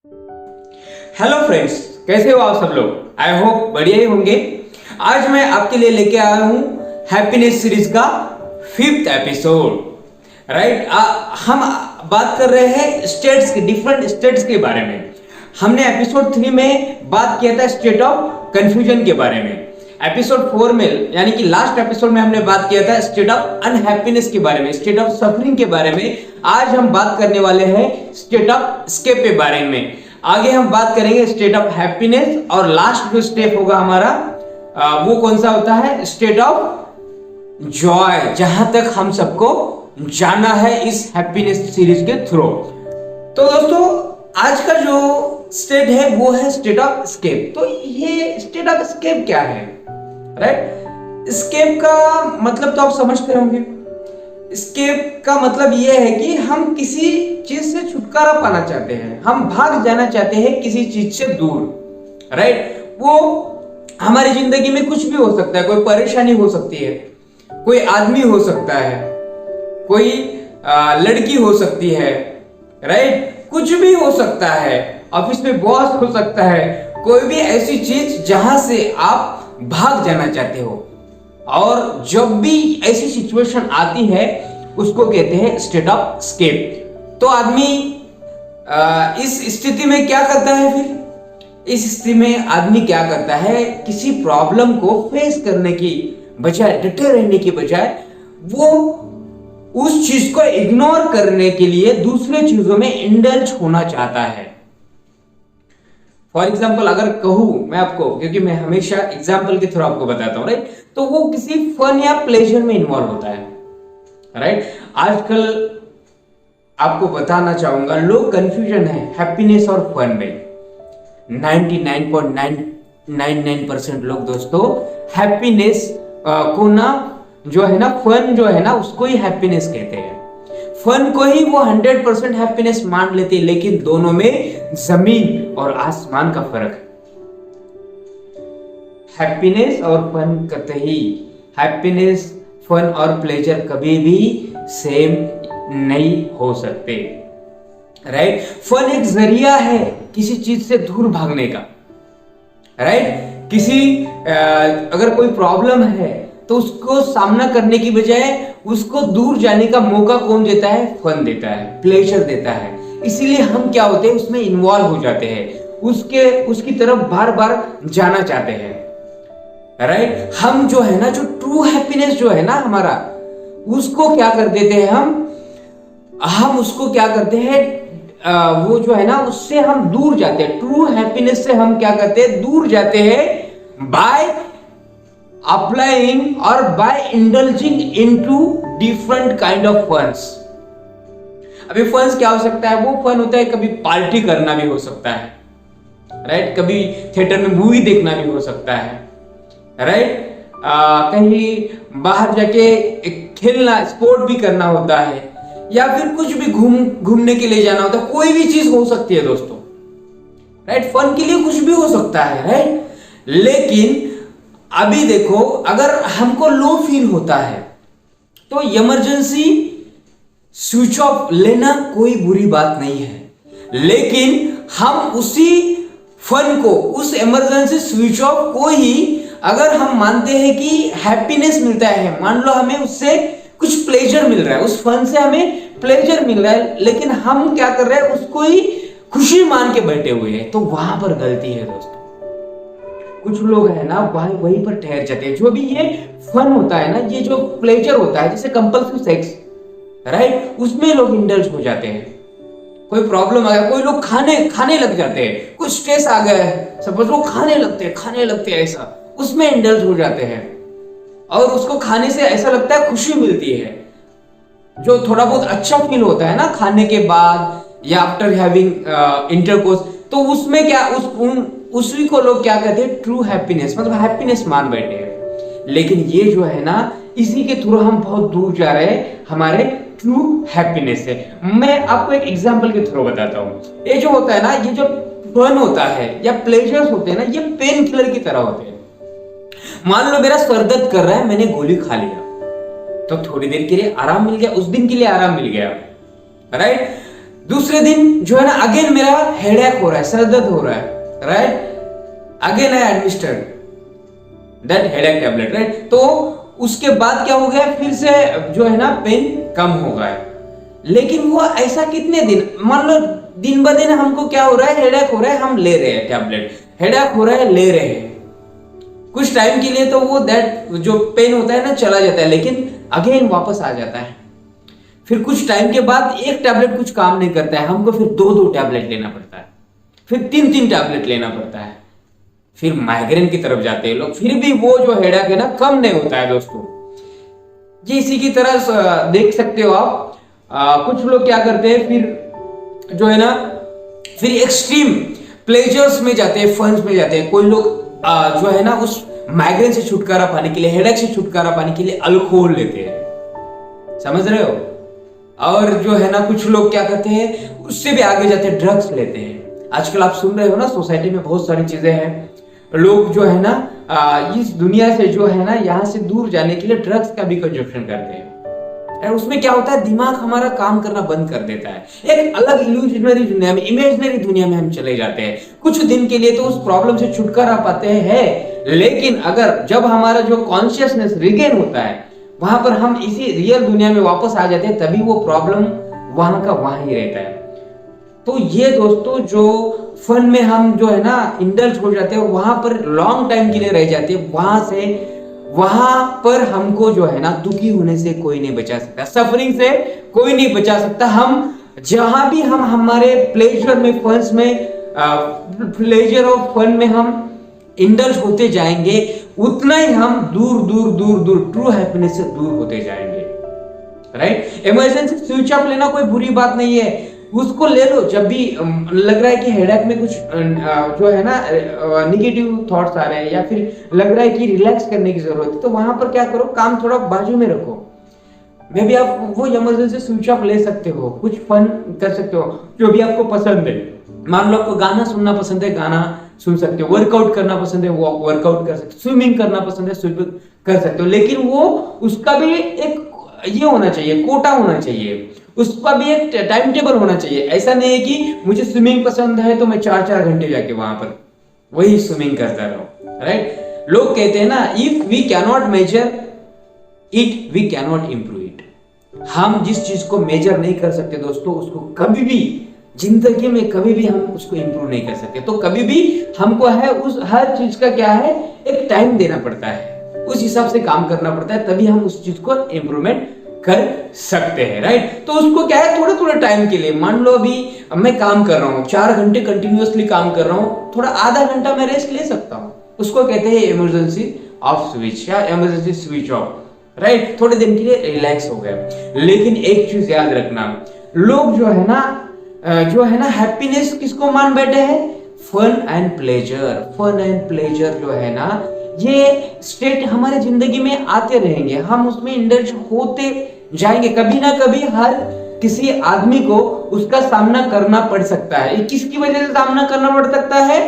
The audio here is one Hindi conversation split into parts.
हेलो फ्रेंड्स, कैसे हो आप सब लोग। आई होप बढ़िया ही होंगे। आज मैं आपके लिए लेके आया हूं हैप्पीनेस सीरीज का 5th एपिसोड। राइट, हम बात कर रहे हैं स्टेट्स के, डिफरेंट स्टेट्स के बारे में। हमने एपिसोड 3 में बात किया था स्टेट ऑफ कंफ्यूजन के बारे में। एपिसोड 4 में यानी कि लास्ट एपिसोड में हमने बात किया था स्टेट ऑफ अनहैप्पीनेस के बारे में, स्टेट ऑफ सफरिंग के बारे में। आज हम बात करने वाले हैं स्टेट ऑफ एस्केप के बारे में। आगे हम बात करेंगे स्टेट ऑफ हैप्पीनेस, और लास्ट जो स्टेप होगा हमारा वो कौन सा होता है, स्टेट ऑफ जॉय, जहां तक हम सबको जाना है इस हैप्पीनेस सीरीज के थ्रू। तो दोस्तों, आज का जो स्टेट है वो है स्टेट ऑफ एस्केप। तो ये स्टेट ऑफ एस्केप क्या है, राइट? एस्केप का मतलब तो आप समझते होंगे। एस्केप का मतलब यह है कि हम किसी चीज से छुटकारा पाना चाहते हैं, हम भाग जाना चाहते हैं किसी चीज से दूर, राइट? वो हमारी जिंदगी में कुछ भी हो सकता है, कोई परेशानी हो सकती है, कोई आदमी हो सकता है, कोई लड़की हो सकती है, राइट? कुछ भी हो सकता है, ऑफिस में बॉस हो सकता है, कोई भी ऐसी चीज जहां से आप भाग जाना चाहते हो। और जब भी ऐसी सिचुएशन आती है उसको कहते हैं स्टेट ऑफ एस्केप। तो आदमी इस स्थिति में क्या करता है फिर? इस स्थिति में आदमी क्या करता है, किसी प्रॉब्लम को फेस करने की बजाय, डटे रहने की बजाय, वो उस चीज को इग्नोर करने के लिए दूसरे चीजों में इंडल्ज होना चाहता है। फॉर एग्जाम्पल अगर कहूं मैं आपको, क्योंकि मैं हमेशा एग्जाम्पल के थ्रू आपको बताता हूं, राइट? तो वो किसी फन या प्लेजर में इन्वॉल्व होता है, राइट? आजकल आपको बताना चाहूंगा, लोग कंफ्यूजन है हैप्पीनेस और फन में। 99.999% लोग दोस्तों हैप्पीनेस को ना, जो है ना, फन जो है ना, उसको ही हैप्पीनेस कहते हैं। फन को ही वो 100% हैप्पीनेस मान लेते हैं, लेकिन दोनों में जमीन और आसमान का फर्क है। हैप्पीनेस और फन कतई, हैप्पीनेस, फन और प्लेजर कभी भी सेम नहीं हो सकते, राइट? फन एक जरिया है किसी चीज से दूर भागने का, राइट? अगर कोई प्रॉब्लम है तो उसको सामना करने की बजाय उसको दूर जाने का मौका कौन देता है? फन देता है, प्लेजर देता है। इसीलिए हम क्या होते हैं, उसमें इन्वॉल्व हो जाते हैं, उसकी तरफ बार बार जाना चाहते हैं, राइट? हम जो है ना, जो ट्रू हैप्पीनेस जो है ना हमारा, उसको क्या कर देते हैं, हम उसको क्या करते हैं, वो जो है ना, उससे हम दूर जाते हैं। ट्रू हैप्पीनेस से हम क्या करते हैं, दूर जाते हैं बाय अप्लाइंग और by indulging into different kind of funs. अभी फन्स क्या हो सकता है? वो फन होता है, कभी पार्टी करना भी हो सकता है, राइट? कभी थिएटर में मूवी देखना भी हो सकता है, राइट? कहीं बाहर जाके खेलना, स्पोर्ट भी करना होता है, या फिर कुछ भी घूमने के लिए जाना होता है। कोई भी चीज हो सकती है दोस्तों, राइट? फन के लिए कुछ भी हो सकता है, राइट? लेकिन अभी देखो, अगर हमको लो फील होता है तो इमरजेंसी स्विच ऑफ लेना कोई बुरी बात नहीं है, लेकिन हम उसी फन को, उस इमरजेंसी स्विच ऑफ को ही अगर हम मानते हैं कि हैप्पीनेस मिलता है, मान लो हमें उससे कुछ प्लेजर मिल रहा है, उस फन से हमें प्लेजर मिल रहा है, लेकिन हम क्या कर रहे हैं, उसको ही खुशी मान के बैठे हुए हैं, तो वहां पर गलती है दोस्तों। कुछ लोग है ना, वहीं पर ठहर जाते हैं। जो भी ये फन होता है ना, ये जो प्लेजर होता है, जैसे कंपल्सिव सेक्स, राइट, उसमें लोग इंडल्ज हो जाते हैं। कोई प्रॉब्लम आ गया, कोई लोग खाने लग जाते हैं, कुछ स्ट्रेस आ गया है, सपोज वो खाने लगते हैं ऐसा, उसमें इंडल्ज हो जाते हैं, और उसको खाने से ऐसा लगता है खुशी मिलती है, जो थोड़ा बहुत अच्छा फील होता है ना खाने के बाद या आफ्टर हैविंग इंटरकोर्स, तो उसमें क्या, उसी को लोग क्या कहते हैं, ट्रू हैप्पीनेस, मतलब हैप्पीनेस मान बैठे हैं। लेकिन ये जो है ना, इसी के थ्रू हम बहुत दूर जा रहे हैं हमारे ट्रू हैप्पीनेस से। मैं आपको एक एग्जांपल के थ्रू बताता हूँ। ये जो होता है ना, ये जो फन होता है या प्लेजर्स होते हैं ना, ये पेन किलर की तरह होते हैं। मान लो मेरा सर दर्द कर रहा है, मैंने गोली खा लिया तो थोड़ी देर के लिए आराम मिल गया, उस दिन के लिए आराम मिल गया, राइट? दूसरे दिन जो है ना अगेन मेरा हेडेक हो रहा है, सर दर्द हो रहा है, right, again I administered that headache tablet, right. तो उसके बाद क्या हो गया, फिर से जो है ना पेन कम हो गया। लेकिन वो ऐसा कितने दिन, मान लो दिन ब दिन हमको क्या हो रहा है, हेडेक हो रहा है, हम ले रहे हैं टैबलेट, हेडेक हो रहा है, ले रहे हैं, कुछ टाइम के लिए तो वो दैट जो पेन होता है ना चला जाता है, लेकिन अगेन वापस आ जाता है। फिर कुछ टाइम के बाद एक टैबलेट कुछ काम नहीं करता है, हमको फिर 2-2 टैबलेट लेना पड़ता है, फिर 3-3 टैबलेट लेना पड़ता है, फिर माइग्रेन की तरफ जाते हैं लोग, फिर भी वो जो हेडेक है ना कम नहीं होता है दोस्तों। ये इसी की तरह देख सकते हो आप, कुछ लोग क्या करते हैं, फिर जो है ना फिर एक्सट्रीम प्लेजर्स में जाते हैं, फन्स में जाते हैं। कोई लोग जो है ना उस माइग्रेन से छुटकारा पाने के लिए, हेडेक से छुटकारा पाने के लिए अल्कोहल लेते हैं, समझ रहे हो। और जो है ना कुछ लोग क्या करते हैं, उससे भी आगे जाते हैं, ड्रग्स लेते हैं। आजकल आप सुन रहे हो ना, सोसाइटी में बहुत सारी चीजें हैं, लोग जो है ना इस दुनिया से जो है ना यहाँ से दूर जाने के लिए ड्रग्स का भी कंजप्शन करते हैं। और उसमें क्या होता है, दिमाग हमारा काम करना बंद कर देता है, एक अलग इल्यूजनरी दुनिया में, इमेजिनरी दुनिया में हम चले जाते हैं। कुछ दिन के लिए तो उस प्रॉब्लम से छुटकारा पाते हैं, लेकिन अगर जब हमारा जो कॉन्शियसनेस रिगेन होता है, वहां पर हम इसी रियल दुनिया में वापस आ जाते हैं, तभी वो प्रॉब्लम वहां का वहां ही रहता है। तो ये दोस्तों जो फन में हम जो है ना इंडल्ज हो जाते हैं और वहां पर लॉन्ग टाइम के लिए रह जाते हैं, वहां पर हमको जो है ना दुखी होने से कोई नहीं बचा सकता, सफरिंग से कोई नहीं बचा सकता। हम जहां भी हम हमारे प्लेजर में, फन्स में, प्लेजर और फन में हम इंडल्ज होते जाएंगे, उतना ही हम दूर दूर दूर दूर ट्रू हैप्पीनेस से दूर होते जाएंगे, राइट। इमरजेंसी स्विच ऑफ लेना कोई बुरी बात नहीं है, उसको ले लो जब भी लग रहा है कि हेडेक में कुछ जो है ना निगेटिव थॉट्स आ रहे हैं, या फिर लग रहा है कि रिलैक्स करने की जरूरत है, तो वहां पर क्या करो, काम थोड़ा बाजू में रखो। मे भी आप वो इमरजेंसी स्विच ऑफ ले सकते हो, कुछ फन कर सकते हो, जो भी आपको पसंद है। मान लो आपको गाना सुनना पसंद है, गाना सुन सकते हो, वर्कआउट करना पसंद है, वर्कआउट कर सकते हो, स्विमिंग करना पसंद है, स्विमिंग कर सकते हो। लेकिन वो उसका भी एक ये होना चाहिए, कोटा होना चाहिए, उसका भी एक टाइम टेबल होना चाहिए। ऐसा नहीं है कि मुझे स्विमिंग पसंद है तो मैं 4-4 घंटे जाके वहां पर वही स्विमिंग करता रहूं, राइट। लोग कहते हैं ना, if we cannot measure it we cannot improve it. हम जिस चीज को मेजर नहीं कर सकते दोस्तों, उसको कभी भी जिंदगी में कभी भी हम उसको इंप्रूव नहीं कर सकते। तो कभी भी हमको है उस हर चीज का क्या है, एक टाइम देना पड़ता है, उस हिसाब से काम करना पड़ता है, तभी हम उस चीज को इंप्रूवमेंट कर सकते हैं, राइट। तो उसको क्या है, थोड़े थोड़े टाइम के लिए, मान लो अभी मैं काम कर रहा हूँ, 4 घंटे कंटिन्यूअसली काम कर रहा हूँ, थोड़ा आधा घंटा मैं रेस्ट ले सकता हूँ, उसको कहते हैं इमरजेंसी ऑफ स्विच या इमरजेंसी स्विच ऑफ, राइट। थोड़े दिन के लिए रिलैक्स हो गए। लेकिन एक चीज याद रखना, लोग जो है ना हैप्पीनेस किसको मान बैठे हैं, fun and pleasure. Fun and pleasure जो है ना, ये स्टेट हमारे जिंदगी में आते रहेंगे, हम उसमें इंडल्ज होते जाएंगे। कभी ना कभी हर किसी आदमी को उसका सामना करना पड़ सकता है। ये किसकी वजह से सामना करना पड़ सकता है,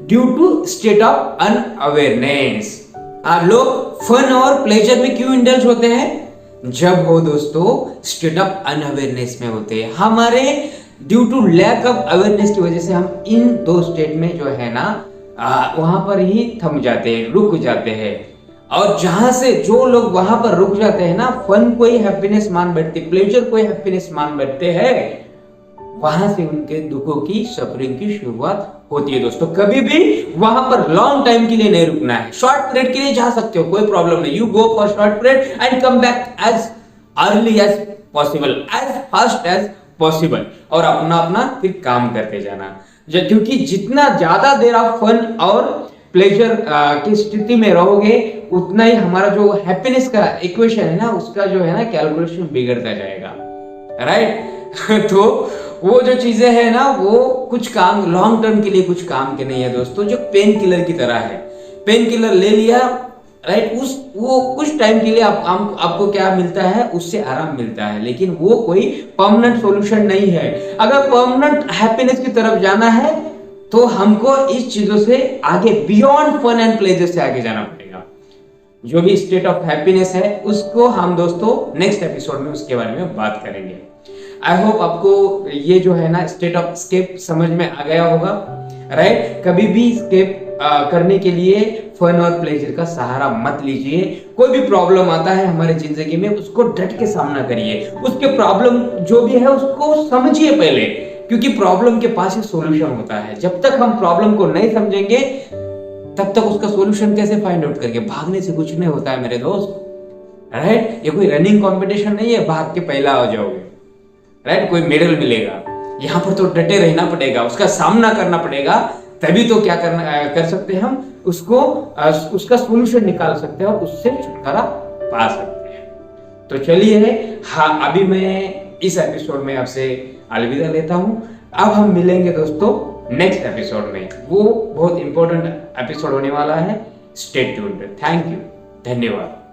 due to state of unawareness. आप लोग फन और प्लेजर में क्यों इंडल्ज होते हैं, जब हो दोस्तों स्टेट ऑफ अनअवेयरनेस में होते हैं। हमारे due to lack of awareness की वजह से हम इन 2 स्टेट में जो है ना वहां पर ही थम जाते हैं, रुक जाते हैं। और जहां से जो लोग वहां पर रुक जाते हैं ना, फन को ही हैप्पीनेस मान बैठते, प्लेजर को ही हैप्पीनेस मान बैठते हैं, वहां से उनके दुखों की, सफरिंग की शुरुआत होती है दोस्तों। कभी भी वहां पर लॉन्ग टाइम के लिए नहीं रुकना है, शॉर्ट पीरियड के लिए जा सकते हो, कोई प्रॉब्लम नहीं, you go for short period and come back as early as possible, as fast as possible, और अपना फिर काम करते जाना। क्योंकि जितना ज्यादा देर आप फन और प्लेजर की स्थिति में रहोगे, उतना ही हमारा जो हैप्पीनेस का इक्वेशन है ना, उसका जो है ना कैलकुलेशन बिगड़ता जाएगा, राइट। तो वो जो चीजें है ना, वो कुछ काम लॉन्ग टर्म के लिए कुछ काम के नहीं है दोस्तों, जो पेन किलर की तरह है। पेन किलर ले लिया, राइट, वो कुछ टाइम के लिए आपको क्या मिलता है, उससे आराम मिलता है, लेकिन वो कोई परमानेंट सॉल्यूशन नहीं है। अगर परमानेंट हैप्पीनेस की तरफ जाना है तो हमको इस चीजों से आगे, बियॉन्ड फन एंड प्लेजर से आगे जाना पड़ेगा। जो भी स्टेट ऑफ हैप्पीनेस है उसको हम दोस्तों नेक्स्ट एपिसोड में उसके बारे में बात करेंगे। आई होप आपको ये जो है ना स्टेट ऑफ स्केप समझ में आ गया होगा, राइट। कभी भी स्केप करने के लिए फन और प्लेजर का सहारा मत लीजिए। कोई भी प्रॉब्लम आता है हमारे जिंदगी में, उसको डट के सामना करिए। उसके प्रॉब्लम जो भी है उसको समझिए पहले, क्योंकि प्रॉब्लम के पास ही सॉल्यूशन होता है। जब तक हम प्रॉब्लम को नहीं समझेंगे तब तक उसका सॉल्यूशन कैसे फाइंड आउट करके, भागने से कुछ नहीं होता है मेरे दोस्त, राइट। ये कोई रनिंग कंपटीशन नहीं है भाग के पहला हो जाओगे, राइट, कोई मेडल मिलेगा। यहाँ पर तो डटे रहना पड़ेगा, उसका सामना करना पड़ेगा, तभी तो क्या कर सकते हैं हम, उसका सॉल्यूशन निकाल सकते हैं और उससे छुटकारा पा सकते हैं। तो चलिए, हाँ, अभी मैं इस एपिसोड में आपसे अलविदा लेता हूं। अब हम मिलेंगे दोस्तों नेक्स्ट एपिसोड में, वो बहुत इंपॉर्टेंट एपिसोड होने वाला है। Stay tuned. थैंक यू, धन्यवाद।